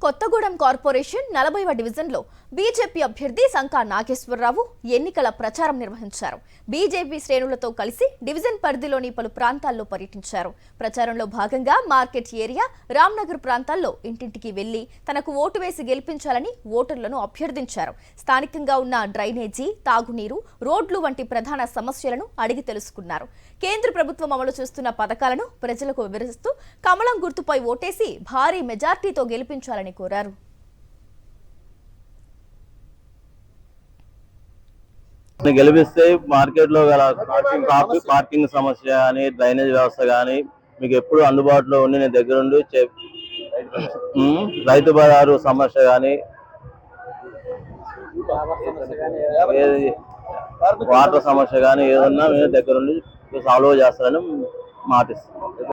Kothagudem corporation 40వ డివిజన్లో BJP అభ్యర్థి సంకా నాగేశ్వరరావు ఎన్నికల ప్రచారం నిర్వహించారు. బీజేపీ శ్రేణులతో కలిసి డివిజన్ పరిధిలోని పలు ప్రాంతాల్లో పర్యటించారు. ప్రచారంలో భాగంగా మార్కెట్ ఏరియా, రామ్నగర్ ప్రాంతాల్లో ఇంటింటికి వెళ్లి తనకు ఓటు వేసి గెలిపించాలని ఓటర్లను అభ్యర్థించారు. స్థానికంగా ఉన్న డ్రైనేజీ, తాగునీరు, రోడ్లు వంటి ప్రధాన సమస్యలను అడిగి తెలుసుకున్నారు. కేంద్ర ప్రభుత్వం అమలు చేస్తున్న పథకాలను ప్రజలకు వివరిస్తూ కమలం గుర్తుపై ఓటేసి భారీ మెజార్టీతో గెలిపించాలని కోరారు. గెలిపిస్తే మార్కెట్ లో గల పార్కింగ్ సమస్య కానీ, డ్రైనేజ్ వ్యవస్థ కానీ మీకు ఎప్పుడు అందుబాటులో ఉండి నేను దగ్గరుండి రైతు బజారు సమస్య కానీ, వాటర్ సమస్య కానీ ఏదన్నా మేము దగ్గరుండి సాల్వ్ చేస్తారని మాటిస్తున్నాం.